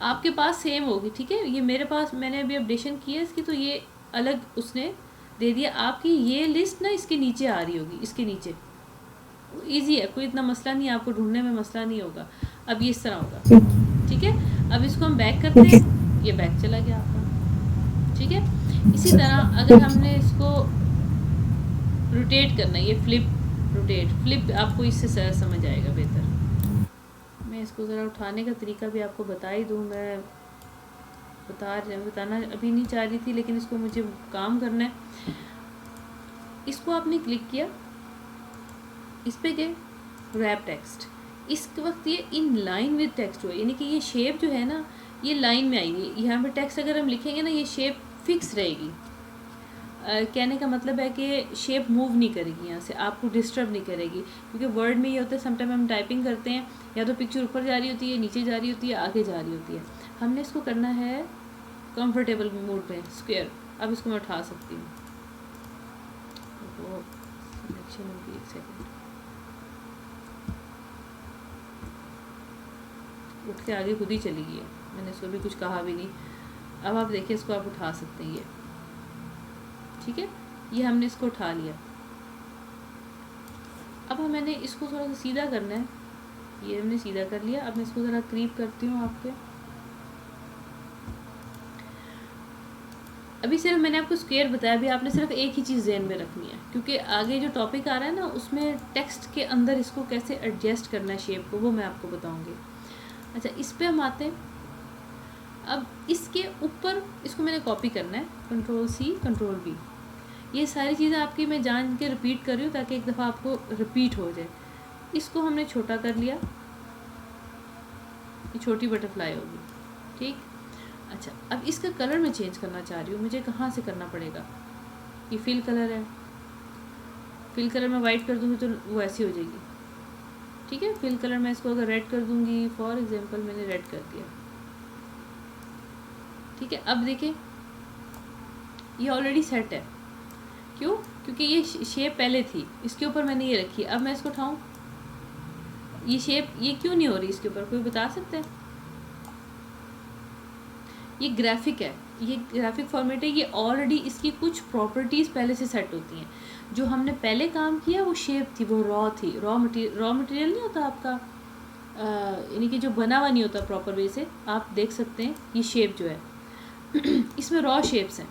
आपके पास सेम होगी, ठीक है। ये मेरे पास, मैंने अभी अपडेशन किया इसकी, तो ये अलग उसने दे दिया। आपकी ये लिस्ट ना इसके नीचे आ रही होगी, इसके नीचे। ईजी है, कोई इतना मसला नहीं, आपको ढूंढने में मसला नहीं होगा। अब ये इस तरह होगा, ठीक है। अब इसको हम बैक करते हैं, ये बैक चला गया आपका, ठीक है। इसी तरह अगर हमने इसको रोटेट करना है, ये फ्लिप आपको इससे समझ आएगा बेहतर। मैं इसको ज़रा उठाने का तरीका भी आपको बता ही दूँ। मैं बताना अभी नहीं चाह रही थी, लेकिन इसको मुझे काम करना है। इसको आपने क्लिक किया, इस पे गए, रैप टेक्स्ट। इस वक्त ये इन लाइन विद टेक्स्ट हुआ, यानी कि ये शेप जो है ना ये लाइन में आएगी। यहाँ पे टेक्स्ट अगर हम लिखेंगे ना, ये शेप फिक्स रहेगी। कहने का मतलब है कि शेप मूव नहीं करेगी यहाँ से, आपको डिस्टर्ब नहीं करेगी। क्योंकि वर्ड में ये होता है, समटाइम हम टाइपिंग करते हैं, या तो पिक्चर ऊपर जा रही होती है, नीचे जा रही होती है, आगे जा रही होती है। हमने इसको करना है कंफर्टेबल मोड में, स्क्वायर। अब इसको मैं उठा सकती हूँ, वो सिलेक्शन होगी, एक सेकेंड, उठ के आगे खुद ही चली गई है, मैंने इसको भी कुछ कहा भी नहीं। अब आप देखिए, इसको आप उठा सकते हैं, ये ठीक है। ये हमने इसको उठा लिया। अब मैंने इसको थोड़ा सा सीधा करना है, ये हमने सीधा कर लिया। अब मैं इसको ज़रा क्रीप करती हूँ आप पे। अभी सिर्फ मैंने आपको स्क्वायर बताया, अभी आपने सिर्फ एक ही चीज़ ज़हन में रखनी है, क्योंकि आगे जो टॉपिक आ रहा है ना उसमें टेक्स्ट के अंदर इसको कैसे एडजस्ट करना है शेप को, वो मैं आपको बताऊँगी। अच्छा, इस पर हम आते हैं। अब इसके ऊपर इसको मैंने कॉपी करना है, Ctrl+C Ctrl+V। ये सारी चीज़ें आपकी मैं जान के रिपीट कर रही हूँ ताकि एक दफ़ा आपको रिपीट हो जाए। इसको हमने छोटा कर लिया, ये छोटी बटरफ्लाई होगी, ठीक। अच्छा, अब इसका कलर मैं चेंज करना चाह रही हूँ, मुझे कहाँ से करना पड़ेगा? ये फिल कलर है, फिल कलर मैं वाइट कर दूँगी तो वो ऐसी हो जाएगी, ठीक है। फिल कलर मैं इसको अगर रेड कर दूँगी, फॉर एग्जांपल मैंने रेड कर दिया, ठीक है। अब देखिए ये ऑलरेडी सेट है, क्यों? क्योंकि ये शेप पहले थी, इसके ऊपर मैंने ये रखी है। अब मैं इसको उठाऊँ, ये शेप ये क्यों नहीं हो रही इसके ऊपर, कोई बता सकते हैं? ये ग्राफिक है, ये ग्राफिक फॉर्मेट है, ये ऑलरेडी इसकी कुछ प्रॉपर्टीज़ पहले से सेट होती हैं। जो हमने पहले काम किया वो शेप थी, वो रॉ थी, रॉ मटेरियल नहीं होता आपका, यानी कि जो बना हुआ नहीं होता प्रॉपर वे से। आप देख सकते हैं ये शेप जो है इसमें रॉ शेप्स हैं,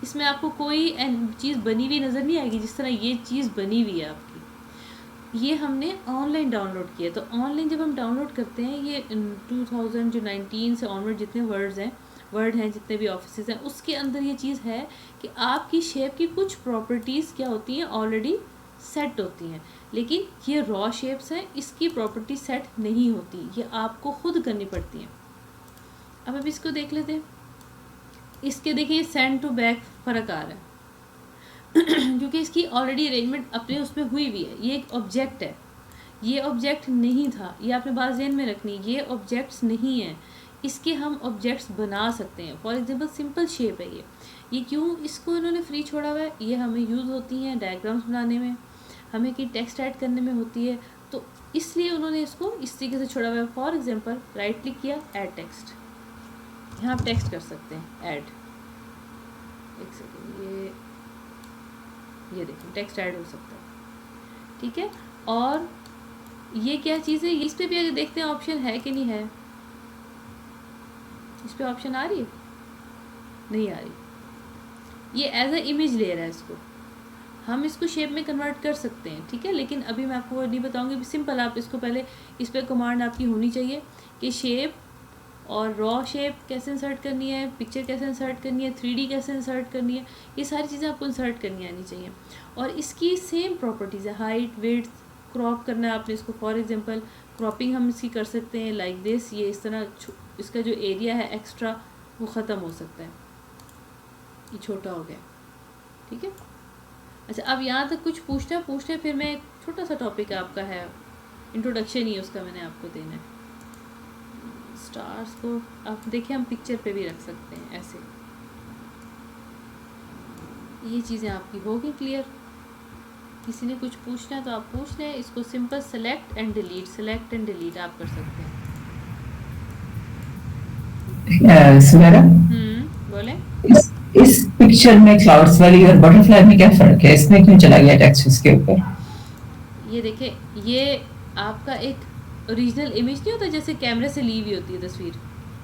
इसमें आपको कोई चीज़ बनी हुई नज़र नहीं आएगी जिस तरह ये चीज़ बनी हुई है आपकी। ये हमने ऑनलाइन डाउनलोड किया, तो ऑनलाइन जब हम डाउनलोड करते हैं, ये 2019 से ऑनवर्ड जितने वर्ड हैं, जितने भी ऑफिस हैं, उसके अंदर ये चीज़ है कि आपकी शेप की कुछ प्रॉपर्टीज़ क्या होती हैं, ऑलरेडी सेट होती हैं। लेकिन ये रॉ शेप्स हैं, इसकी प्रॉपर्टी सेट नहीं होती, ये आपको खुद करनी पड़ती हैं। अब इसको देख लेते हैं। इसके देखिए सेंड टू बैक फ़र्क आ रहा है क्योंकि इसकी ऑलरेडी अरेंजमेंट अपने उसमें हुई हुई है। ये एक ऑब्जेक्ट है, ये ऑब्जेक्ट नहीं था, ये आपने बात ज़हन में रखनी, ये ऑब्जेक्ट्स नहीं है, इसके हम ऑब्जेक्ट्स बना सकते हैं। फॉर एग्जांपल सिंपल शेप है ये क्यों इसको इन्होंने फ्री छोड़ा हुआ है, ये हमें यूज़ होती हैं डायग्राम्स बनाने में, हमें कि टेक्स्ट ऐड करने में होती है, तो इसलिए उन्होंने इसको इस तरीके से छोड़ा हुआ है। फॉर एग्जांपल राइट क्लिक किया, ऐड टेक्स्ट, यहाँ आप टेक्स्ट कर सकते हैं ऐड, एक सेकेंड, ये देखिए टेक्स्ट ऐड हो सकता है, ठीक है। और ये क्या चीज़ है, इस पर भी अगर देखते हैं ऑप्शन है कि नहीं है, इस पर ऑप्शन आ रही है, नहीं आ रही, ये एज अ इमेज ले रहा है इसको, हम इसको शेप में कन्वर्ट कर सकते हैं, ठीक है। लेकिन अभी मैं आपको नहीं बताऊंगी, सिंपल आप इसको पहले इस पर कमांड आपकी होनी चाहिए कि शेप और रॉ शेप कैसे इंसर्ट करनी है, पिक्चर कैसे इंसर्ट करनी है, 3D कैसे इंसर्ट करनी है, ये सारी चीज़ें आपको इंसर्ट करनी आनी चाहिए। और इसकी सेम प्रॉपर्टीज़ है, हाइट, विड्थ, क्रॉप करना है आपने इसको। फॉर एग्जांपल क्रॉपिंग हम इसकी कर सकते हैं लाइक दिस, ये इस तरह इसका जो एरिया है एक्स्ट्रा वो ख़त्म हो सकता है, ये छोटा हो गया, ठीक है। अच्छा, अब यहाँ तक कुछ पूछना फिर मैं एक छोटा सा टॉपिक आपका है, इंट्रोडक्शन ही उसका मैंने आपको देना है। स्टार्स को आप देखिए हम पिक्चर पे भी रख सकते हैं ऐसे, ये चीज़ें आपकी होगी क्लियर। किसी ने कुछ पूछना है तो आप पूछ लें, इसको सिंपल सेलेक्ट एंड डिलीट आप कर सकते हैं। सुनैरा, बोले इस पिक्चर में क्लाउड्स वाली और बटरफ्लाई में क्या फर्क है, इसमें क्यों चला गया टेक्स्ट इसके ऊपर? ये देखिए, ये आपका एक ओरिजिनल इमेज नहीं होता, जैसे कैमरे से ली हुई होती है तस्वीर,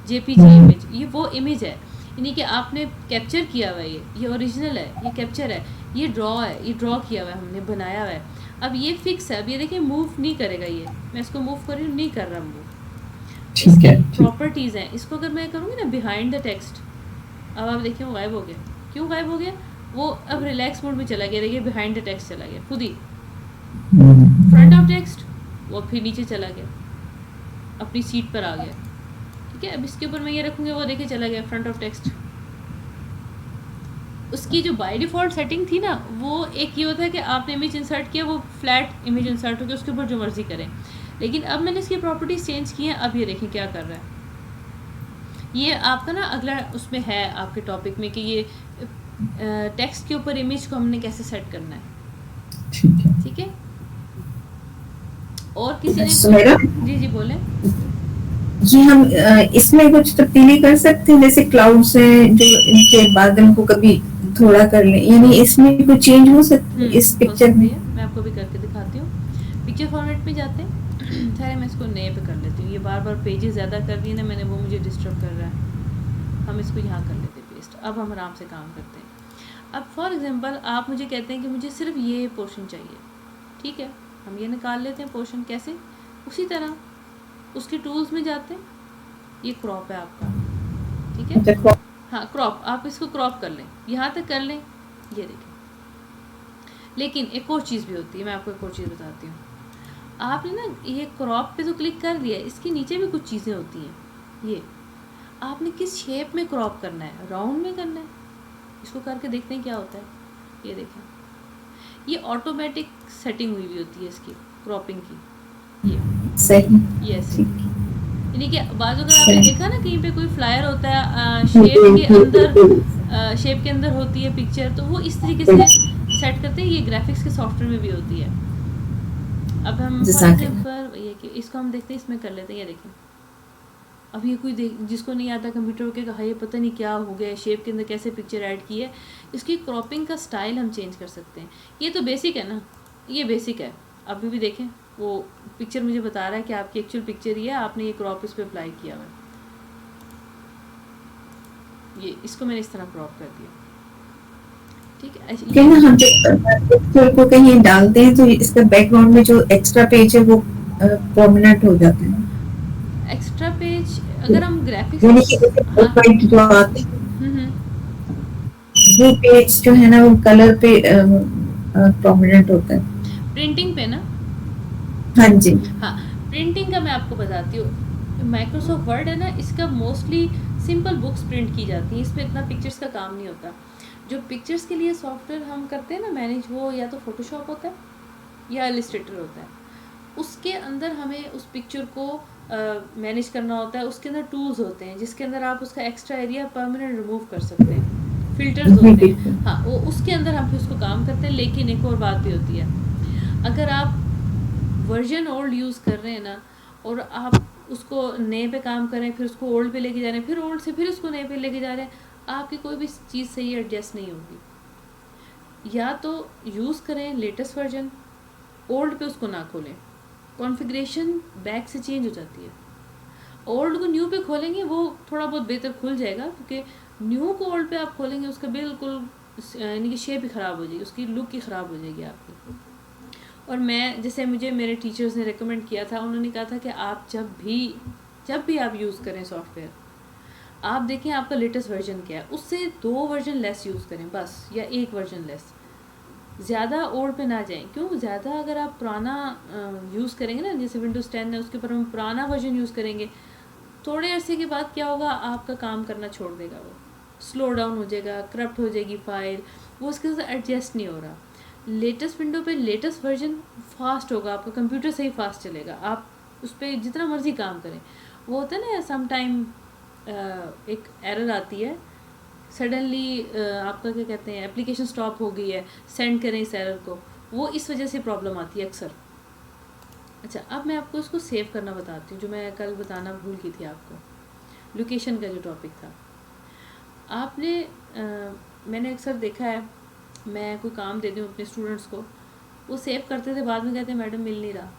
जेपीजी इमेज, ये वो इमेज है, यानी कि आपने कैप्चर किया हुआ है, ये ओरिजिनल है, ये कैप्चर है, ये ड्रॉ है, ये ड्रॉ किया हुआ है, हमने बनाया हुआ है। अब ये फिक्स है, अब ये देखिए मूव नहीं करेगा, ये मैं इसको मूव कर रही हूँ, नहीं कर रहा मूव, ठीक है। प्रॉपर्टीज़ हैं। इसको अगर मैं करूँगी ना बिहाइंड द टेक्स्ट, अब आप देखिए वो गायब हो गया, क्यों गायब हो गया, वो अब रिलैक्स मोड में चला गया, देखिए बिहाइंड द टेक्स्ट चला गया खुद ही, फ्रंट ऑफ टेक्स्ट वो फिर नीचे चला गया, अपनी सीट पर आ गया, ठीक है। अब इसके ऊपर मैं ये रखूँगी, वो देखिए चला गया फ्रंट ऑफ टेक्स्ट। उसकी जो बाय डिफ़ॉल्ट सेटिंग थी ना, वो एक ये होता है कि आपने इमेज इंसर्ट किया, वो फ्लैट इमेज इंसर्ट हो गया, उसके ऊपर जो मर्ज़ी करें। लेकिन अब मैंने इसकी प्रॉपर्टीज़ चेंज की हैं, अब ये देखें क्या कर रहा है। ये आपका ना अगला उसमें है आपके टॉपिक में कि ये टेक्स्ट के ऊपर इमेज को हमने कैसे सेट करना है, ठीक है। और किसी ने जी बोले, ये हम इसमें कुछ तब्दीली कर सकते हैं, जैसे क्लाउड्स हैं जो इनके बादल को कभी थोड़ा कर लें, यानी इसमें कुछ चेंज हो सकती है इस पिक्चर में? मैं आपको भी करके दिखाती हूँ। पिक्चर फॉर्मेट में जाते हैं, ठहरे मैं इसको नए पे कर लेती हूँ, ये बार बार पेजेस ज़्यादा कर दिए ना मैंने, वो मुझे डिस्टर्ब कर रहा है। हम इसको यहाँ कर लेते हैं पेस्ट, अब हम आराम से काम करते हैं। अब फॉर एग्जांपल आप मुझे कहते हैं कि मुझे सिर्फ ये पोर्शन चाहिए, ठीक है, हम ये निकाल लेते हैं पोर्शन, कैसे, उसी तरह उसके टूल्स में जाते हैं, ये क्रॉप है आपका, ठीक है, हाँ क्रॉप, आप इसको क्रॉप कर लें, यहाँ तक कर लें, ये देखें। लेकिन एक और चीज़ भी होती है, मैं आपको एक और चीज़ बताती हूँ। आपने ना ये क्रॉप पे तो क्लिक कर दिया, इसके नीचे भी कुछ चीज़ें होती हैं, ये आपने किस शेप में क्रॉप करना है, राउंड में करना है, इसको करके देखते हैं क्या होता है। ये देखें, ये ऑटोमेटिक सेटिंग हुई हुई होती है इसकी क्रॉपिंग की, ये सही, ये ऐसे, यानी कि बाजू अगर आपने देखा ना कहीं पे कोई फ्लायर होता है शेप के अंदर होती है पिक्चर, तो वो इस तरीके से सेट करते हैं, ये ग्राफिक्स के सॉफ्टवेयर में भी होती है। अब हम फॉर एग्जांपल ये कि इसको हम देखते हैं, इसमें कर लेते हैं, ये देखें। अब ये कोई जिसको नहीं आता कंप्यूटर के कहा, ये पता नहीं क्या हो गया, शेप के अंदर कैसे पिक्चर ऐड की है, इसकी क्रॉपिंग का स्टाइल हम चेंज कर सकते हैं। ये तो बेसिक है ना, ये बेसिक है। अभी भी देखें, वो पिक्चर मुझे बता रहा है कि आपकी एक्चुअल पिक्चर ये है, आपने ये क्रॉप इस पर अप्लाई किया हुआ है, ये इसको मैंने इस तरह क्रॉप कर दिया, ठीक है। ना हम पिक्चर को कहीं डालते हैं तो इसका बैकग्राउंड में जो एक्स्ट्रा पेज है वो प्रोमिनेंट हो जाता है। एक्स्ट्रा पेज अगर हम ग्राफिक्स जो आते हैं वो पेज जो है ना वो कलर पे प्रोमिनेंट होता है, प्रिंटिंग पे ना। हाँ जी, हाँ, प्रिंटिंग का मैं आपको बताती हूँ। माइक्रोसॉफ्ट वर्ड है ना, इसका मोस्टली सिंपल बुक्स प्रिंट की जाती हैं, इसमें इतना पिक्चर्स का काम नहीं होता। जो पिक्चर्स के लिए सॉफ्टवेयर हम करते हैं ना मैनेज, वो या तो फोटोशॉप होता है या इलस्ट्रेटर होता है। उसके अंदर हमें उस पिक्चर को मैनेज करना होता है। उसके अंदर टूल्स होते हैं जिसके अंदर आप उसका एक्स्ट्रा एरिया परमानेंट रिमूव कर सकते हैं, फिल्टर्स जी होते हैं। बिल्कुल। हाँ, वो उसके अंदर हम फिर उसको काम करते हैं। लेकिन एक और बात भी होती है, अगर आप वर्जन ओल्ड यूज़ कर रहे हैं ना, और आप उसको नए पे काम करें, फिर उसको ओल्ड पे लेके जा रहे हैं, फिर ओल्ड से फिर उसको नए पे लेके जा रहे हैं, आपकी कोई भी चीज़ सही एडजस्ट नहीं होगी। या तो यूज़ करें लेटेस्ट वर्जन, ओल्ड पे उसको ना खोलें, कॉन्फ़िगरेशन बैक से चेंज हो जाती है। ओल्ड को न्यू पे खोलेंगे वो थोड़ा बहुत बेहतर खुल जाएगा, क्योंकि न्यू को ओल्ड पे आप खोलेंगे उसका बिल्कुल यानी कि शेप ही ख़राब हो जाएगी, उसकी लुक ही ख़राब हो जाएगी आपकी। और मैं, जैसे मुझे मेरे टीचर्स ने रिकमेंड किया था, उन्होंने कहा था कि आप जब भी आप यूज़ करें सॉफ्टवेयर, आप देखें आपका लेटेस्ट वर्जन क्या है, उससे 2 वर्जन लेस यूज़ करें बस, या 1 वर्जन लेस। ज़्यादा ओल्ड पे ना जाएं, क्यों ज़्यादा अगर आप पुराना यूज़ करेंगे ना, जैसे विंडोज़ 10 है उसके ऊपर हम पुराना वर्जन यूज़ करेंगे, थोड़े अरसे के बाद क्या होगा, आपका काम करना छोड़ देगा, वो स्लो डाउन हो जाएगा, करप्ट हो जाएगी फाइल, वो उसके साथ एडजस्ट नहीं हो रहा। लेटेस्ट विंडो पे लेटेस्ट वर्जन फास्ट होगा, आपका कंप्यूटर से ही फास्ट चलेगा, आप उस पर जितना मर्जी काम करें। वो होता है ना सम टाइम एक एरर आती है सडनली, आपका क्या कहते हैं, एप्लीकेशन स्टॉप हो गई है, सेंड करें इस एरर को, वो इस वजह से प्रॉब्लम आती है अक्सर। अच्छा, अब मैं आपको इसको सेव करना बताती हूँ, जो मैं कल बताना भूल गई थी आपको, लोकेशन का जो टॉपिक था। आपने मैंने अक्सर देखा है, मैं कोई काम देती हूँ अपने स्टूडेंट्स को, वो सेव करते थे, बाद में कहते हैं मैडम मिल नहीं रहा।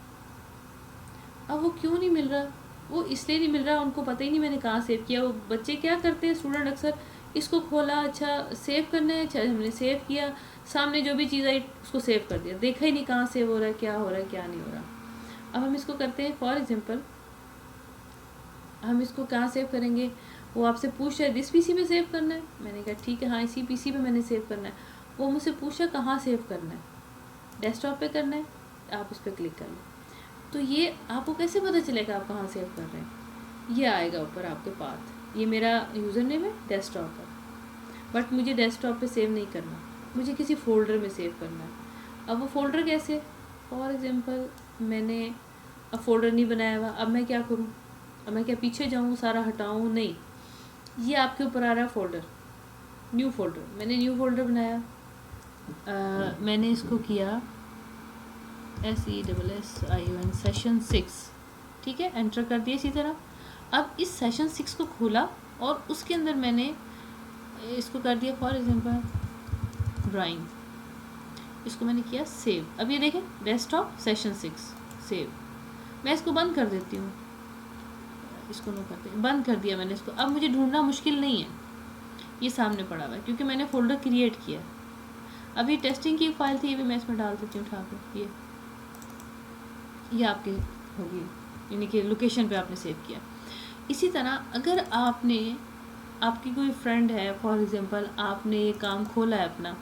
अब वो क्यों नहीं मिल रहा? वो इसलिए नहीं मिल रहा, उनको पता ही नहीं मैंने कहाँ सेव किया। वो बच्चे क्या करते हैं, स्टूडेंट अक्सर, इसको खोला, अच्छा सेव करना है, अच्छा हमने सेव किया, सामने जो भी चीज़ आई उसको सेव कर दिया, देखा ही नहीं कहाँ सेव हो रहा है, क्या हो रहा है, क्या नहीं हो रहा। अब हम इसको करते हैं, फॉर एग्जांपल हम इसको कहाँ सेव करेंगे, वो आपसे पूछ रहा है दिस पीसी पे सेव करना है, मैंने कहा ठीक है, हाँ इसी पीसी पे मैंने सेव करना है। वो मुझसे पूछा कहाँ सेव करना है, डेस्कटॉप पे करना है, आप उस पर क्लिक कर लें। तो ये आपको कैसे पता चलेगा आप कहाँ सेव कर रहे हैं? ये आएगा ऊपर आपके पाथ, ये मेरा यूज़र नेम है, डेस्कटॉप है, बट मुझे डेस्कटॉप पे सेव नहीं करना, मुझे किसी फ़ोल्डर में सेव करना है। अब वो फ़ोल्डर कैसे, फॉर एग्ज़ाम्पल मैंने अब फ़ोल्डर नहीं बनाया हुआ, अब मैं क्या करूँ, अब मैं क्या पीछे जाऊँ सारा हटाऊँ? नहीं, ये आपके ऊपर आ रहा है फ़ोल्डर, न्यू फ़ोल्डर, मैंने न्यू फ़ोल्डर बनाया, मैंने इसको किया SESSION सेशन 6, ठीक है, एंटर कर दिया इसी तरह। अब इस सेशन 6 को खोला और उसके अंदर मैंने इसको कर दिया फॉर एग्जांपल ड्राइंग, इसको मैंने किया सेव। अब ये देखें डेस्कटॉप सेशन 6 सेव। मैं इसको बंद कर देती हूँ, इसको नो करते बंद कर दिया मैंने इसको। अब मुझे ढूंढना मुश्किल नहीं है, ये सामने पड़ा हुआ है क्योंकि मैंने फ़ोल्डर क्रिएट किया। अभी टेस्टिंग की फाइल थी, ये भी मैं इसमें डाल देती हूँ उठा के, ये आपके होगी, यानी कि लोकेशन पे आपने सेव किया। इसी तरह अगर आपकी कोई फ्रेंड है, फॉर एग्जांपल आपने ये काम खोला है अपना,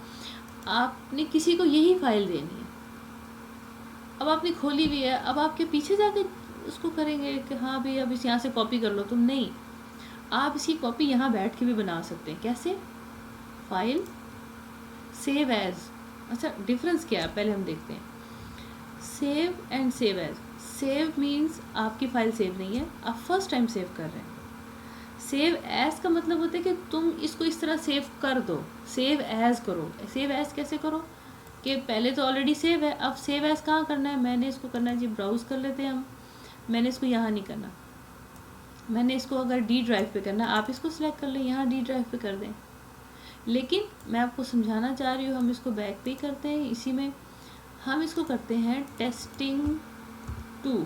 आपने किसी को यही फाइल देनी है, अब आपने खोली भी है, अब आपके पीछे जाके उसको करेंगे कि हाँ भाई अब इस यहाँ से कॉपी कर लो तुम, नहीं, आप इसकी कॉपी यहाँ बैठ के भी बना सकते हैं। कैसे? File save as. अच्छा, डिफरेंस क्या है पहले हम देखते हैं, save and save as. Save means आपकी फ़ाइल सेव नहीं है, आप फर्स्ट टाइम सेव कर रहे हैं। सेव एज का मतलब होता है कि तुम इसको इस तरह सेव कर दो, सेव एज करो। सेव एज कैसे करो कि पहले तो ऑलरेडी सेव है, अब सेव एज कहाँ करना है, मैंने इसको करना है जी, ब्राउज़ कर लेते हैं हम, मैंने इसको यहाँ नहीं करना, मैंने इसको अगर डी ड्राइव पे करना है, आप इसको सिलेक्ट कर लें, यहाँ डी ड्राइव पे कर दें। लेकिन मैं आपको समझाना चाह रही हूँ, हम इसको बैक पे करते हैं, इसी में हम इसको करते हैं टेस्टिंग 2,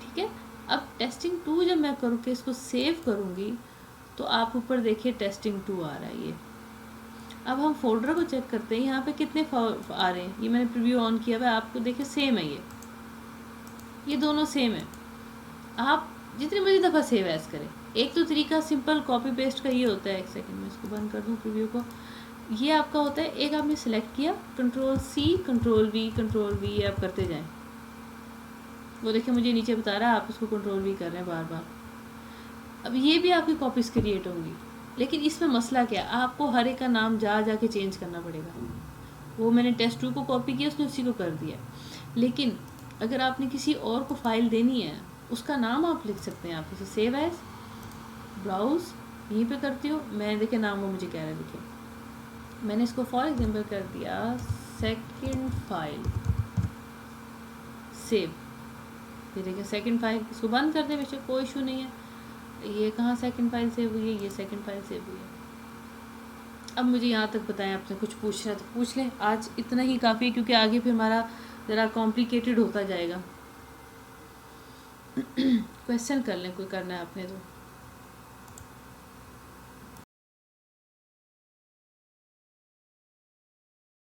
ठीक है। अब टेस्टिंग 2 जब मैं करूँ कि इसको सेव करूँगी तो आप ऊपर देखिए टेस्टिंग 2 आ रहा है ये। अब हम फोल्डर को चेक करते हैं, यहाँ पे कितने आ रहे हैं, ये मैंने प्रीव्यू ऑन किया हुआ है, आपको देखिए सेम है, ये दोनों सेम है। आप जितनी मर्जी दफ़ा सेव एज करें। एक तो तरीका सिंपल कॉपी पेस्ट का ये होता है, एक सेकंड में इसको बंद कर दूँ प्रीव्यू को, ये आपका होता है, एक आपने सेलेक्ट किया, Ctrl+C Ctrl+V ये आप करते जाएं, वो देखिए मुझे नीचे बता रहा है आप इसको Ctrl+V कर रहे हैं बार बार। अब ये भी आपकी कॉपीज़ क्रिएट होंगी, लेकिन इसमें मसला क्या है, आपको हर एक का नाम जा के चेंज करना पड़ेगा। वो मैंने टेस्ट 2 को कॉपी किया, उसने उसी को कर दिया। लेकिन अगर आपने किसी और को फाइल देनी है, उसका नाम आप लिख सकते हैं। आप इसे सेव एज, ब्राउज यहीं पे करती हो, मैं देखे नाम वो मुझे कह रहा है, देखिए मैंने इसको फॉर एग्जांपल कर दिया सेकंड फाइल, सेव। ये देखिए सेकंड फाइल, इसको बंद कर दे बेशक, कोई इशू नहीं है। ये कहाँ सेकंड फाइल सेव हुई है, ये सेकंड फाइल सेव हुई है। अब मुझे यहाँ तक बताएं, आपने कुछ पूछना तो पूछ लें, आज इतना ही काफ़ी है, क्योंकि आगे फिर हमारा ज़रा कॉम्प्लिकेटेड होता जाएगा। क्वेश्चन कर लें, कोई करना है आपने तो।